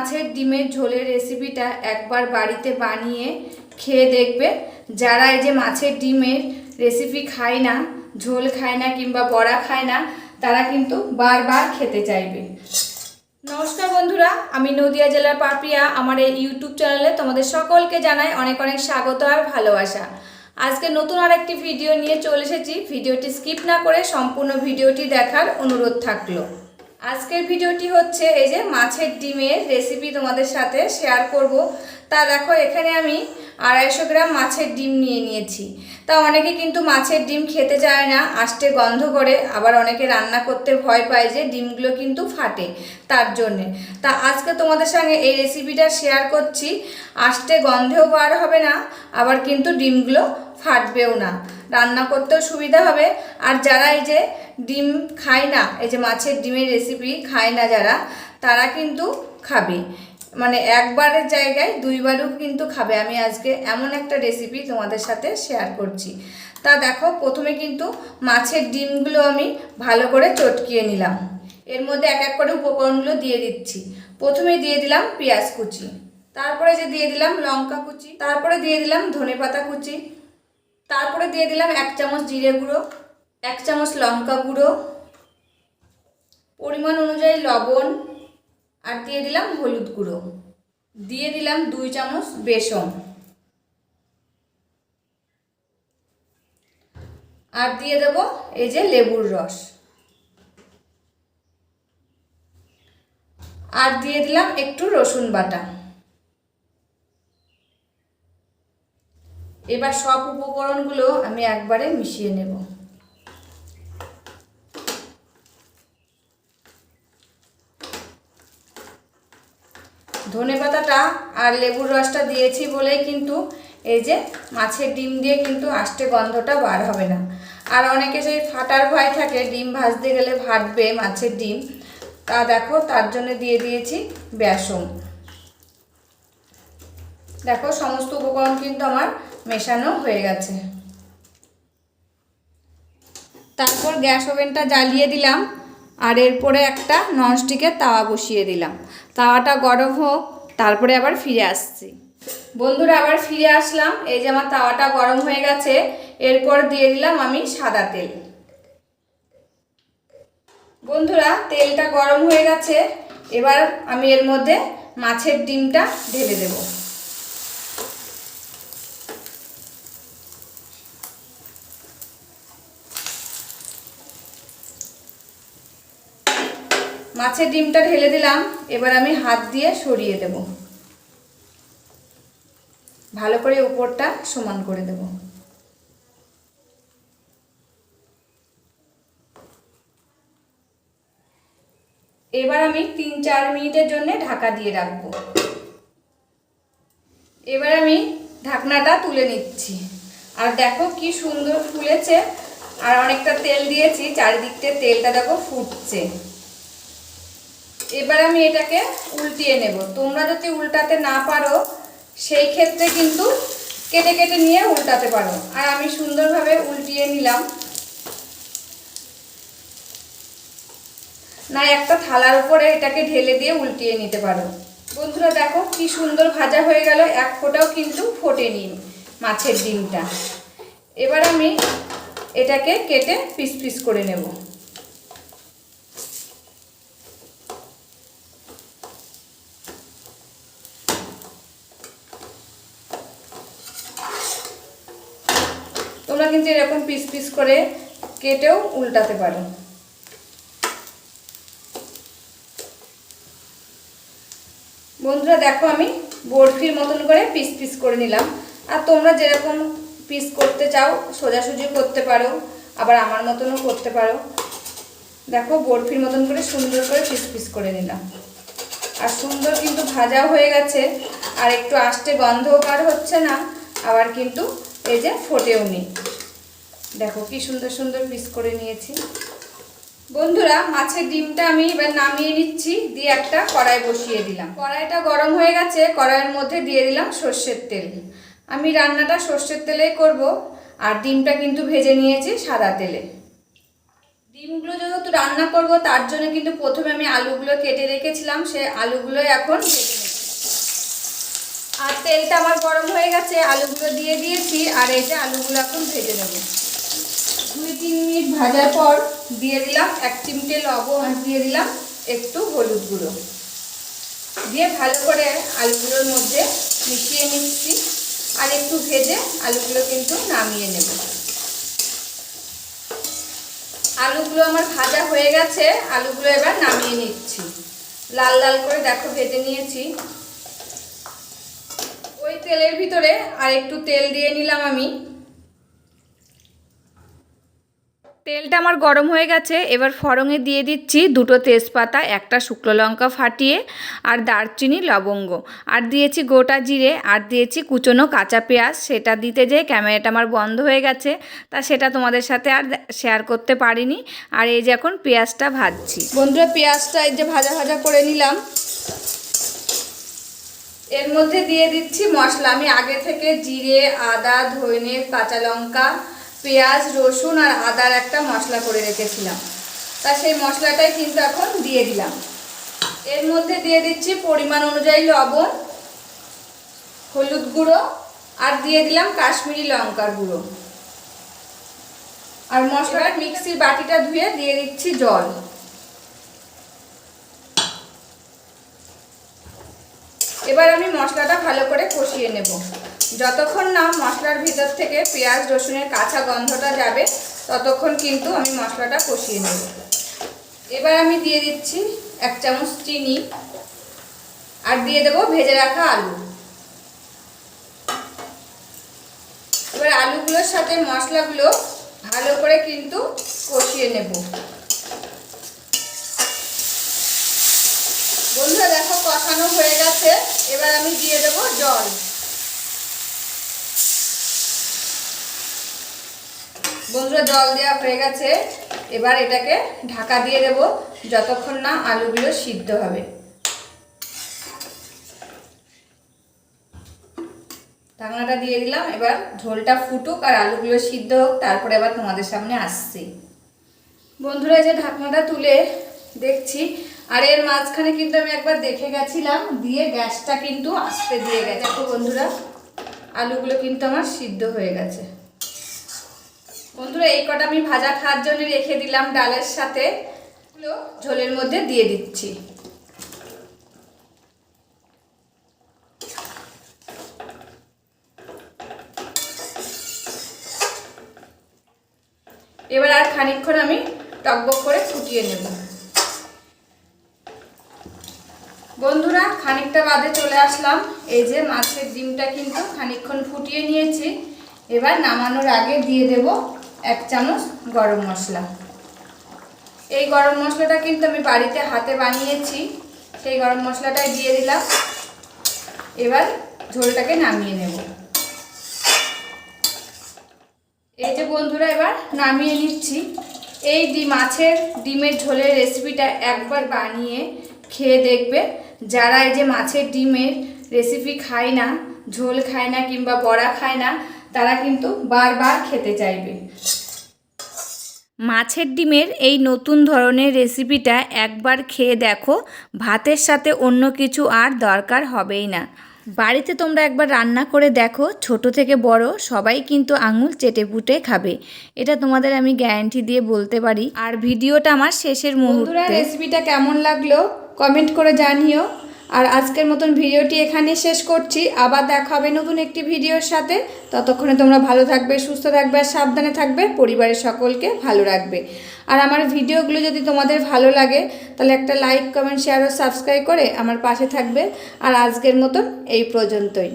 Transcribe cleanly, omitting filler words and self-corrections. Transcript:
মাছের ডিমের ঝোলের রেসিপিটা একবার বাড়িতে বানিয়ে খেয়ে দেখবে। যারা এই যে মাছের ডিমের রেসিপি খায় না, ঝোল খায় না কিংবা বড়া খায় না, তারা কিন্তু বারবার খেতে চাইবে। নমস্কার বন্ধুরা, আমি নদিয়া জেলার পাপিয়া। আমার এই ইউটিউব চ্যানেলে তোমাদের সকলকে জানাই অনেক অনেক স্বাগত আর ভালোবাসা। আজকে নতুন আর একটি ভিডিও নিয়ে চলে এসেছি। ভিডিওটি স্কিপ না করে সম্পূর্ণ ভিডিওটি দেখার অনুরোধ থাকলো। আজকের ভিডিওটি হচ্ছে এই যে মাছের ডিমের রেসিপি তোমাদের সাথে শেয়ার করব। তা দেখো, এখানে আমি 250 গ্রাম মাছের ডিম নিয়ে নিয়েছি। তা অনেকে কিন্তু মাছের ডিম খেতে চায় না, আষ্টে গন্ধ করে, আবার অনেকে রান্না করতে ভয় পায় যে ডিমগুলো কিন্তু ফাটে, তার জন্যে। তা আজকে তোমাদের সঙ্গে এই রেসিপিটা শেয়ার করছি। আষ্টে গন্ধেও বার হবে না, আবার কিন্তু ডিমগুলো ফাটবেও না, রান্না করতেও সুবিধা হবে। আর যারা এই যে ডিম খায় না, এই যে মাছের ডিমের রেসিপি খায় না যারা, তারা কিন্তু খাবে, মানে একবারের জায়গায় দুইবারও কিন্তু খাবে। আমি আজকে এমন একটা রেসিপি তোমাদের সাথে শেয়ার করছি। তা দেখো, প্রথমে কিন্তু মাছের ডিমগুলো আমি ভালো করে চটকিয়ে নিলাম। এর মধ্যে এক এক করে উপকরণগুলো দিয়ে দিচ্ছি। প্রথমে দিয়ে দিলাম পেঁয়াজ কুচি, তারপরে যে দিয়ে দিলাম লঙ্কা কুচি, তারপরে দিয়ে দিলাম ধনেপাতা কুচি, তারপরে দিয়ে দিলাম 1 চামচ জিরে গুঁড়ো, 1 চামচ লঙ্কা গুঁড়ো, পরিমাণ অনুযায়ী লবণ, আর দিয়ে দিলাম হলুদ গুঁড়ো, দিয়ে দিলাম 2 চামচ বেসন, আর দিয়ে দেব এই যে লেবুর রস, আর দিয়ে দিলাম একটু রসুন বাটা। এবার সব উপকরণগুলো আমি একবারে মিশিয়ে নেব। ধনেপাতাটা আর লেবুর রসটা দিয়েছি বলেই কিন্তু এই যে মাছের ডিম দিয়ে কিন্তু আষ্টে গন্ধটা বার হবে না। আর অনেকে সেই ফাটার ভয় থাকে, ডিম ভাজতে গেলে ফাটবে মাছের ডিম। তা দেখো, তার জন্য দিয়ে দিয়েছি বেসন। দেখো, সমস্ত উপকরণ কিন্তু আমার মেশানো হয়ে গেছে। তারপর গ্যাস ওভেনটা জ্বালিয়ে দিলাম, আর এরপরে একটা ননস্টিকের তাওয়া বসিয়ে দিলাম। তাওয়াটা গরম হোক, তারপরে আবার ফিরে আসছি। বন্ধুরা, আবার ফিরে আসলাম। এই যে আমার তাওয়াটা গরম হয়ে গেছে। এরপর দিয়ে দিলাম আমি সাদা তেল। বন্ধুরা, তেলটা গরম হয়ে গেছে। এবার আমি এর মধ্যে মাছের ডিমটা ঢেলে দেব। মাছের ডিমটা ঢেলে দিলাম। এবার আমি হাত দিয়ে সরিয়ে দেব, ভালো করে উপরটা সমান করে দেব। এবার আমি 3-4 মিনিটের জন্য ঢাকা দিয়ে রাখবো। এবার আমি ঢাকনাটা তুলে নিচ্ছি। আর দেখো কি সুন্দর ফুলেছে, আর অনেকটা তেল দিয়েছি, চারিদিকটা তেলটা দেখো ফুটছে। এবার আমি এটাকে উল্টিয়ে নেব। তোমরা যদি উল্টাতে না পারো, সেই ক্ষেত্রে কিন্তু কেটে কেটে নিয়ে উল্টাতে পারো। আর আমি সুন্দরভাবে উল্টিয়ে নিলাম। না, একটা থালার উপরে এটাকে ঢেলে দিয়ে উল্টিয়ে নিতে পারো। বন্ধুরা দেখো কি সুন্দর ভাজা হয়ে গেল, এক ফোঁটাও কিন্তু ফোটেনি মাছের ডিমটা। এবার আমি এটাকে কেটে পিস পিস করে নেব। তোমরা কিন্তু এরকম পিস পিস করে কেটেও উল্টাতে পারো। বন্ধুরা দেখো, আমি বরফির মতন করে পিস পিস করে নিলাম। আর তোমরা যেরকম পিস করতে চাও সোজাসুজি করতে পারো, আবার আমার মতনও করতে পারো। দেখো, বরফির মতন করে সুন্দর করে পিস পিস করে নিলাম। আর সুন্দর কিন্তু ভাজাও হয়ে গেছে, আর একটু আষ্টে গন্ধও বার হচ্ছে না, আবার কিন্তু এই যে ফোটেও নি। দেখো কি সুন্দর সুন্দর পিস করে নিয়েছি। বন্ধুরা, মাছের ডিমটা আমি এবার নামিয়ে নিচ্ছি। দিয়ে একটা কড়াই বসিয়ে দিলাম। কড়াইটা গরম হয়ে গেছে। কড়াইয়ের মধ্যে দিয়ে দিলাম সর্ষের তেল। আমি রান্নাটা সর্ষের তেলেই করব। আর ডিমটা কিন্তু ভেজে নিয়েছি সাদা তেলে। ডিমগুলো যেহেতু রান্না করব তার জন্য কিন্তু প্রথমে আমি আলুগুলো কেটে রেখেছিলাম, সেই আলুগুলো এখন ভেজে নেব। আর তেলটা আমার গরম হয়ে গেছে, আলুগুলো দিয়ে দিয়েছি। আর এই যে আলুগুলো এখন ভেজে নেব। 2-3 মিনিট ভাজার পর দিয়ে দিলাম 1 চিমটে লবণ, আর দিয়ে দিলাম একটু হলুদ গুঁড়ো, দিয়ে ভালো করে আলুগুলোর মধ্যে মিশিয়ে নিচ্ছি। আর একটু ভেজে আলুগুলো কিন্তু নামিয়ে নেব। আলুগুলো আমার ভাজা হয়ে গেছে, আলুগুলো এবার নামিয়ে নিচ্ছি। লাল লাল করে দেখো ভেজে নিয়েছি। ওই তেলের ভিতরে আর একটু তেল দিয়ে নিলাম আমি। তেলটা আমার গরম হয়ে গেছে, এবার ফোড়নে দিয়ে দিচ্ছি 2টো তেজপাতা, 1টা শুকনো লঙ্কা ফাটিয়ে, আর দারচিনি, লবঙ্গ, আর দিয়েছি গোটা জিরে, আর দিয়েছি কুচনো কাঁচা পেঁয়াজ। সেটা দিতে যেয়ে ক্যামেরাটা আমার বন্ধ হয়ে গেছে, তা সেটা তোমাদের সাথে আর শেয়ার করতে পারিনি। আর এই যে এখন পেঁয়াজটা ভাজছি। বন্ধুরা, পেঁয়াজটা এই যে ভাজা ভাজা করে নিলাম। এর মধ্যে দিয়ে দিচ্ছি মশলা। আমি আগে থেকে জিরে, আদা, ধনে, কাঁচা লঙ্কা, পেঁয়াজ, রসুন আর আদার একটা মশলা করে রেখেছিলাম, তা সেই মশলাটাই কিন্তু এখন দিয়ে দিলাম। এর মধ্যে দিয়ে দিচ্ছি পরিমাণ অনুযায়ী লবণ, হলুদ গুঁড়ো, আর দিয়ে দিলাম কাশ্মীরি লঙ্কার গুঁড়ো। আর মশলার মিক্সির বাটিটা ধুয়ে দিয়ে দিচ্ছি জল। এবার আমি মশলাটা ভালো করে কষিয়ে নেব। যতক্ষণ না মশলার ভিতর থেকে পেঁয়াজ রসুনের কাঁচা গন্ধটা যাবে ততক্ষণ কিন্তু আমি মশলাটা কষিয়ে নেব। এবার আমি দিয়ে দিচ্ছি 1 চামচ চিনি, আর দিয়ে দেবো ভেজে রাখা আলু। এবার আলুগুলোর সাথে মশলাগুলো ভালো করে কিন্তু কষিয়ে নেব। বন্ধুরা দেখো কষানো হয়ে গেছে, এবার আমি দিয়ে দেবো জল। বন্ধুরা, জল দেওয়া হয়ে গেছে, এবার এটাকে ঢাকা দিয়ে দেব যতক্ষণ না আলুগুলো সিদ্ধ হবে। ঢাকনাটা দিয়ে দিলাম। এবার ঝোলটা ফুটুক আর আলুগুলো সিদ্ধ হোক, তারপরে আবার তোমাদের সামনে আসছি। বন্ধুরা, এই যে ঢাকনাটা তুলে দেখছি, আর এর মাঝখানে কিন্তু আমি একবার দেখে গেছিলাম, দিয়ে গ্যাসটা কিন্তু আস্তে দিয়ে গেছে। দেখো বন্ধুরা, আলুগুলো কিন্তু আমার সিদ্ধ হয়ে গেছে। বন্ধুরা, এই কটা আমি ভাজা খাওয়ার জন্য রেখে দিলাম ডালের সাথে, ঝোলের মধ্যে দিয়ে দিচ্ছি। এবার আর খানিকক্ষণ আমি টকবক করে ফুটিয়ে নেব। বন্ধুরা, খানিকটা বাদে চলে আসলাম। এই যে মাছের ডিমটা কিন্তু খানিকক্ষণ ফুটিয়ে নিয়েছি। এবার নামানোর আগে দিয়ে দেব 1 চামচ গরম মশলা। এই গরম মশলাটা কিন্তু আমি বাড়িতে হাতে বানিয়েছি, সেই গরম মশলাটাই দিয়ে দিলাম। এবার ঝোলটাকে নামিয়ে নেব। এই যে বন্ধুরা, এবার নামিয়ে নিচ্ছি। এই মাছের ডিমের ঝোলের রেসিপিটা একবার বানিয়ে খেয়ে দেখবে। যারা এই যে মাছের ডিমের রেসিপি খায় না, ঝোল খায় না কিংবা বড়া খায় না, তারা কিন্তু বারবার খেতে চাইবে। মাছের ডিমের এই নতুন ধরনের রেসিপিটা একবার খেয়ে দেখো, ভাতের সাথে অন্য কিছু আর দরকার হবেই না। বাড়িতে তোমরা একবার রান্না করে দেখো, ছোট থেকে বড় সবাই কিন্তু আঙুল চেটেপুটে খাবে, এটা তোমাদের আমি গ্যারান্টি দিয়ে বলতে পারি। আর ভিডিওটা আমার শেষের মুহূর্তে। রেসিপিটা কেমন লাগলো কমেন্ট করে জানিও। আর আজকের মতন ভিডিওটি এখানে শেষ করছি। আবার দেখা হবে নতুন একটি ভিডিওর সাথে। ততক্ষণে তোমরা ভালো থাকবে, সুস্থ থাকবে আর সাবধানে থাকবে, পরিবারের সকলকে ভালো রাখবে। আর আমার ভিডিওগুলো যদি তোমাদের ভালো লাগে তাহলে একটা লাইক, কমেন্ট, শেয়ার ও সাবস্ক্রাইব করে আমার পাশে থাকবে। আর আজকের মতন এই পর্যন্তই।